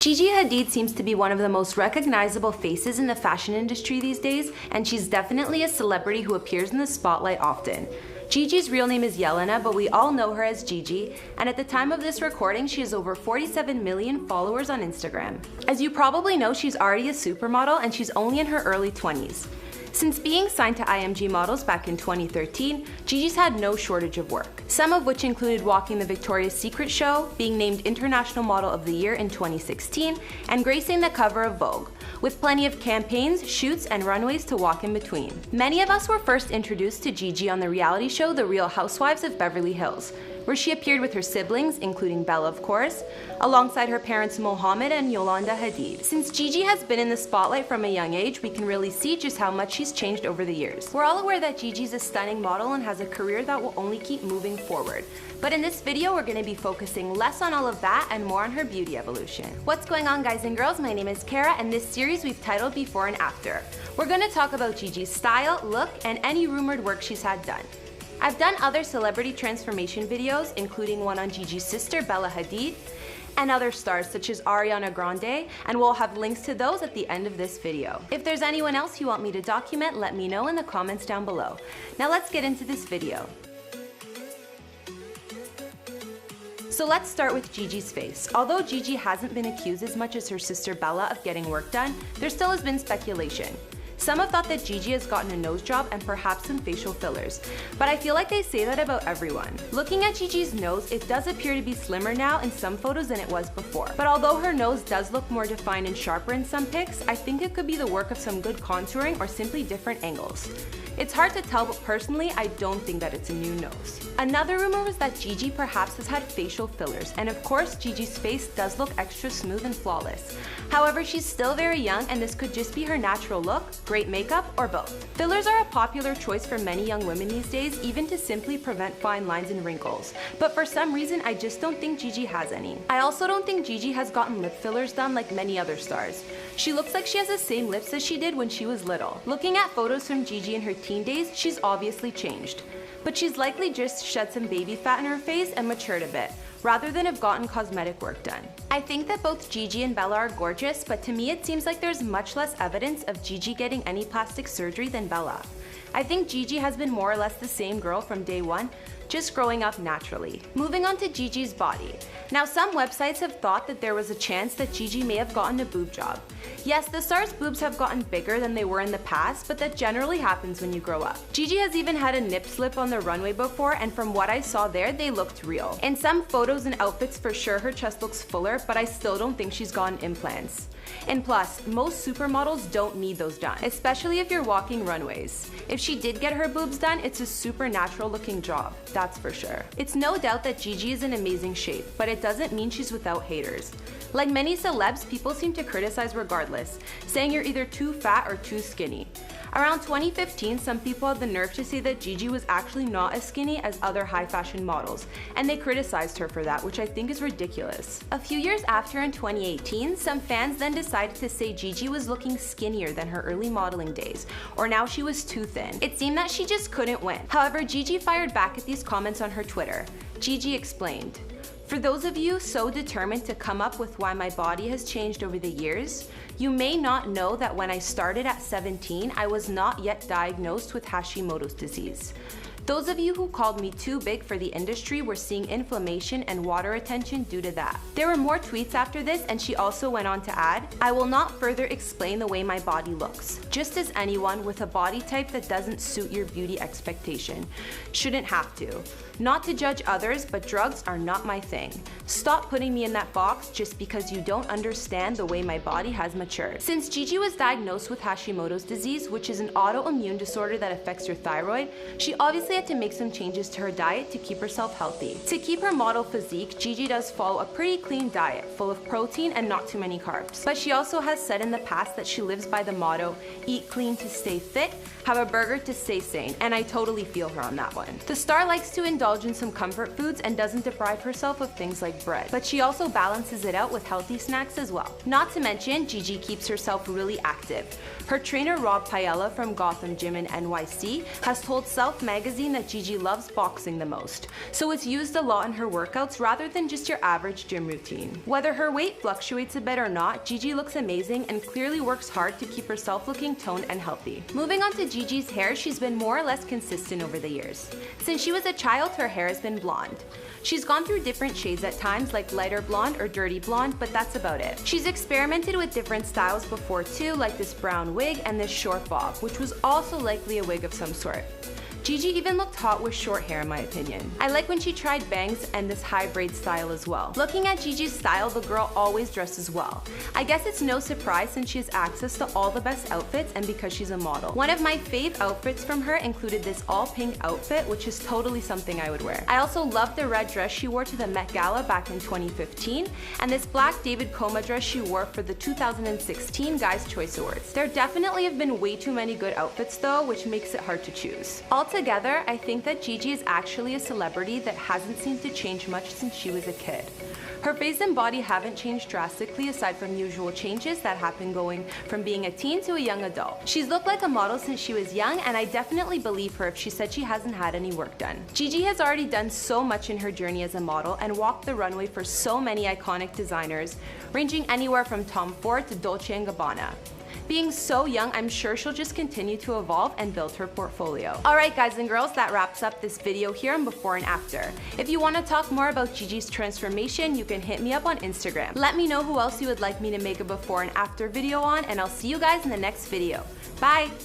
Gigi Hadid seems to be one of the most recognizable faces in the fashion industry these days, and she's definitely a celebrity who appears in the spotlight often. Gigi's real name is Yolanda, but we all know her as Gigi, and at the time of this recording, she has over 47 million followers on Instagram. As you probably know, she's already a supermodel, and she's only in her early 20s. Since being signed to IMG Models back in 2013, Gigi's had no shortage of work, some of which included walking the Victoria's Secret show, being named International Model of the Year in 2016, and gracing the cover of Vogue, with plenty of campaigns, shoots, and runways to walk in between. Many of us were first introduced to Gigi on the reality show The Real Housewives of Beverly Hills, where she appeared with her siblings, including Bella of course, alongside her parents Mohammed and Yolanda Hadid. Since Gigi has been in the spotlight from a young age, we can really see just how much she's changed over the years. We're all aware that Gigi's a stunning model and has a career that will only keep moving forward. But in this video, we're going to be focusing less on all of that and more on her beauty evolution. What's going on, guys and girls? My name is Kara, and this series we've titled Before and After. We're going to talk about Gigi's style, look, and any rumored work she's had done. I've done other celebrity transformation videos, including one on Gigi's sister, Bella Hadid, and other stars such as Ariana Grande, and we'll have links to those at the end of this video. If there's anyone else you want me to document, let me know in the comments down below. Now let's get into this video. So let's start with Gigi's face. Although Gigi hasn't been accused as much as her sister Bella of getting work done, there still has been speculation. Some have thought that Gigi has gotten a nose job and perhaps some facial fillers, but I feel like they say that about everyone. Looking at Gigi's nose, it does appear to be slimmer now in some photos than it was before. But although her nose does look more defined and sharper in some pics, I think it could be the work of some good contouring or simply different angles. It's hard to tell, but personally, I don't think that it's a new nose. Another rumor was that Gigi perhaps has had facial fillers, and of course, Gigi's face does look extra smooth and flawless. However, she's still very young, and this could just be her natural look, great makeup, or both. Fillers are a popular choice for many young women these days, even to simply prevent fine lines and wrinkles. But for some reason, I just don't think Gigi has any. I also don't think Gigi has gotten lip fillers done like many other stars. She looks like she has the same lips as she did when she was little. Looking at photos from Gigi in her teen days, she's obviously changed. But she's likely just shed some baby fat in her face and matured a bit, rather than have gotten cosmetic work done. I think that both Gigi and Bella are gorgeous, but to me it seems like there's much less evidence of Gigi getting any plastic surgery than Bella. I think Gigi has been more or less the same girl from day one, just growing up naturally. Moving on to Gigi's body. Now, some websites have thought that there was a chance that Gigi may have gotten a boob job. Yes, the star's boobs have gotten bigger than they were in the past, but that generally happens when you grow up. Gigi has even had a nip slip on the runway before, and from what I saw there, they looked real. In some photos and outfits, for sure her chest looks fuller, but I still don't think she's gotten implants. And plus, most supermodels don't need those done, especially if you're walking runways. If she did get her boobs done, it's a super natural looking job, that's for sure. It's no doubt that Gigi is in amazing shape, but it doesn't mean she's without haters. Like many celebs, people seem to criticize regardless, saying you're either too fat or too skinny. Around 2015, some people had the nerve to say that Gigi was actually not as skinny as other high fashion models, and they criticized her for that, which I think is ridiculous. A few years after, in 2018, some fans then decided to say Gigi was looking skinnier than her early modeling days, or now she was too thin. It seemed that she just couldn't win. However, Gigi fired back at these comments on her Twitter. Gigi explained, "For those of you so determined to come up with why my body has changed over the years, you may not know that when I started at 17, I was not yet diagnosed with Hashimoto's disease. Those of you who called me too big for the industry were seeing inflammation and water retention due to that." There were more tweets after this, and she also went on to add, "I will not further explain the way my body looks, just as anyone with a body type that doesn't suit your beauty expectation shouldn't have to. Not to judge others, but drugs are not my thing. Stop putting me in that box just because you don't understand the way my body has matured." Since Gigi was diagnosed with Hashimoto's disease, which is an autoimmune disorder that affects your thyroid, she obviously had to make some changes to her diet to keep herself healthy. To keep her model physique, Gigi does follow a pretty clean diet, full of protein and not too many carbs. But she also has said in the past that she lives by the motto, "Eat clean to stay fit, have a burger to stay sane," and I totally feel her on that one. The star likes to indulge in some comfort foods and doesn't deprive herself of things like bread, but she also balances it out with healthy snacks as well. Not to mention, Gigi keeps herself really active. Her trainer Rob Paella from Gotham Gym in NYC has told Self magazine magazine that Gigi loves boxing the most, so it's used a lot in her workouts rather than just your average gym routine. Whether her weight fluctuates a bit or not, Gigi looks amazing and clearly works hard to keep herself looking toned and healthy. Moving on to Gigi's hair, she's been more or less consistent over the years. Since she was a child, her hair has been blonde. She's gone through different shades at times, like lighter blonde or dirty blonde, but that's about it. She's experimented with different styles before too, like this brown wig and this short bob, which was also likely a wig of some sort. Gigi even looked hot with short hair in my opinion. I like when she tried bangs and this high braid style as well. Looking at Gigi's style, the girl always dresses well. I guess it's no surprise since she has access to all the best outfits and because she's a model. One of my fave outfits from her included this all pink outfit, which is totally something I would wear. I also love the red dress she wore to the Met Gala back in 2015 and this black David Coma dress she wore for the 2016 Guys' Choice Awards. There definitely have been way too many good outfits though, which makes it hard to choose. Altogether, I think that Gigi is actually a celebrity that hasn't seemed to change much since she was a kid. Her face and body haven't changed drastically aside from usual changes that happen going from being a teen to a young adult. She's looked like a model since she was young and I definitely believe her if she said she hasn't had any work done. Gigi has already done so much in her journey as a model and walked the runway for so many iconic designers, ranging anywhere from Tom Ford to Dolce & Gabbana. Being so young, I'm sure she'll just continue to evolve and build her portfolio. Alright guys and girls, that wraps up this video here on before and after. If you want to talk more about Gigi's transformation, you can hit me up on Instagram. Let me know who else you would like me to make a before and after video on, and I'll see you guys in the next video. Bye!